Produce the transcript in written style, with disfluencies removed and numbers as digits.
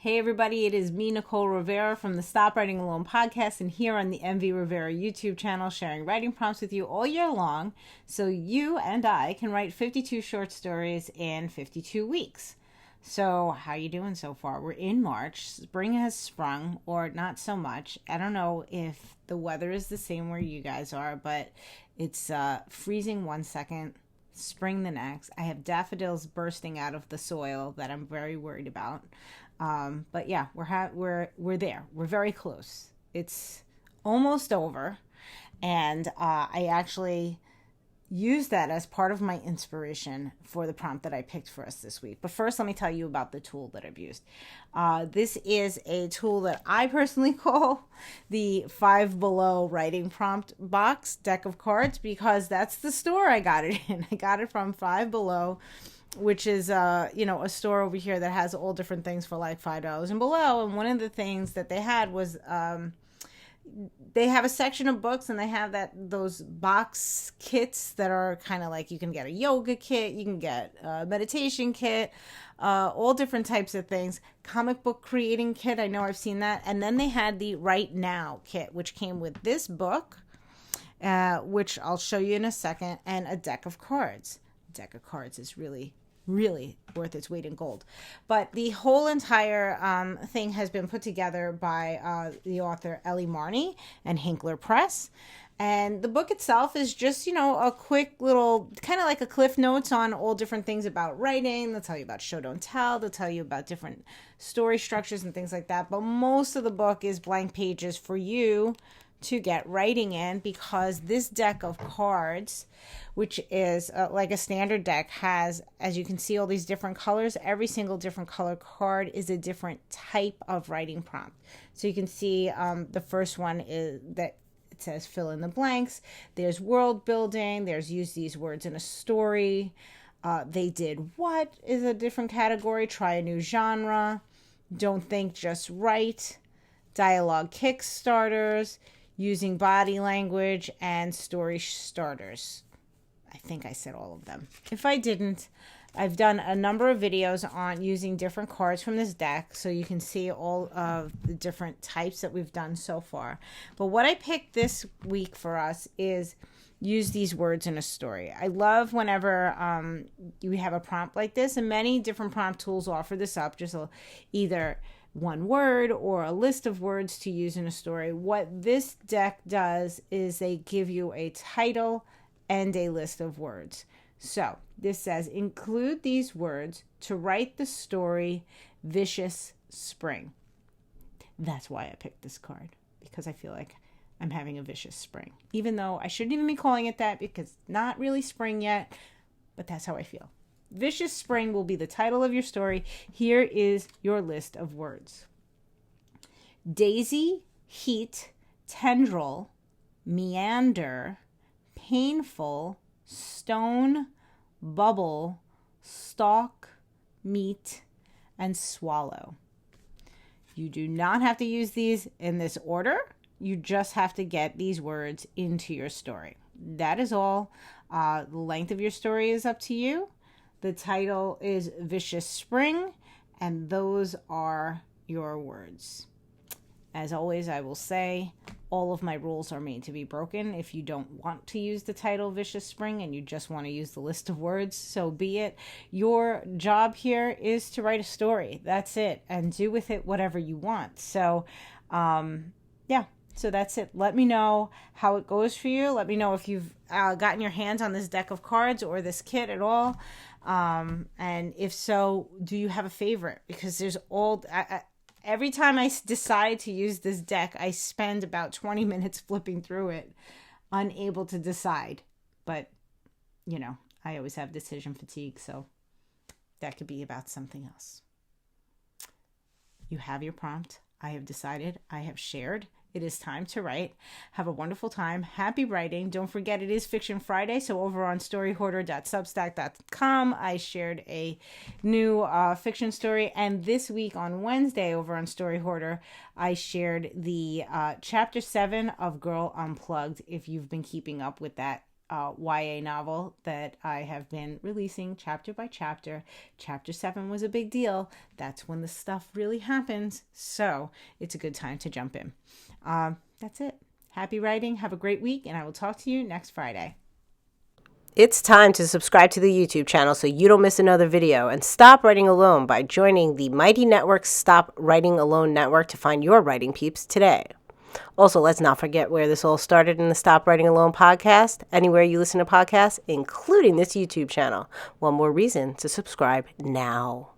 Hey everybody, it is me, Nicole Rivera from the Stop Writing Alone podcast, and here on the MV Rivera YouTube channel, sharing writing prompts with you all year long so you and I can write 52 short stories in 52 weeks. So how you doing so far? We're in March. Spring has sprung, or not so much. I don't know if the weather is the same where you guys are, but it's freezing one second, spring the next. I have daffodils bursting out of the soil that I'm very worried about. But yeah, we're there. We're very close. It's almost over, and I actually used that as part of my inspiration for the prompt that I picked for us this week. But first, let me tell you about the tool that I've used. This is a tool that I personally call the Five Below writing prompt box deck of cards, because that's the store I got it in. I got it from Five Below, which is a store over here that has all different things for like $5 and below. And one of the things that they had was they have a section of books, and they have those box kits that are kind of like, you can get a yoga kit, you can get a meditation kit, all different types of things. Comic book creating kit, I know I've seen that. And then they had the Write Now kit, which came with this book, which I'll show you in a second, and a deck of cards. Deck of cards is really worth its weight in gold. But the whole entire thing has been put together by the author Ellie Marney and Hinkler Press. And the book itself is just, a quick little, kind of like a cliff notes on all different things about writing. They'll tell you about show, don't tell. They'll tell you about different story structures and things like that. But most of the book is blank pages for you to get writing in, because this deck of cards, which is like a standard deck, has, as you can see, all these different colors. Every single different color card is a different type of writing prompt. So you can see the first one is that it says fill in the blanks. There's world building. There's use these words in a story. They did what is a different category. Try a new genre. Don't think, just write. Dialogue kickstarters. Using body language, and story starters. I think I said all of them. If I didn't, I've done a number of videos on using different cards from this deck, so you can see all of the different types that we've done so far. But what I picked this week for us is use these words in a story. I love whenever you have a prompt like this, and many different prompt tools offer this up, just either one word or a list of words to use in a story. What this deck does is they give you a title and a list of words. So this says, include these words to write the story Vicious Spring. That's why I picked this card, because I feel like I'm having a vicious spring, even though I shouldn't even be calling it that, because it's not really spring yet, but that's how I feel. Vicious Spring will be the title of your story. Here is your list of words. Daisy, heat, tendril, meander, painful, stone, bubble, stalk, meet, and swallow. You do not have to use these in this order. You just have to get these words into your story. That is all. The length of your story is up to you. The title is Vicious Spring, and those are your words. As always, I will say all of my rules are made to be broken. If you don't want to use the title Vicious Spring and you just want to use the list of words, so be it. Your job here is to write a story. That's it. And do with it whatever you want. So, So that's it. Let me know how it goes for you. Let me know if you've gotten your hands on this deck of cards or this kit at all. And if so, do you have a favorite? Because there's every time I decide to use this deck, I spend about 20 minutes flipping through it, unable to decide. But, I always have decision fatigue, so that could be about something else. You have your prompt. I have decided. I have shared. It is time to write. Have a wonderful time. Happy writing. Don't forget, it is Fiction Friday. So over on storyhoarder.substack.com, I shared a new fiction story. And this week on Wednesday over on Story Hoarder, I shared the chapter 7 of Girl Unplugged, if you've been keeping up with that YA novel that I have been releasing chapter by chapter. Chapter 7 was a big deal. That's when the stuff really happens. So it's a good time to jump in. That's it. Happy writing. Have a great week, and I will talk to you next Friday. It's time to subscribe to the YouTube channel so you don't miss another video, and stop writing alone by joining the Mighty Network's Stop Writing Alone network to find your writing peeps today. Also, let's not forget where this all started in the Stop Writing Alone podcast, anywhere you listen to podcasts, including this YouTube channel. One more reason to subscribe now.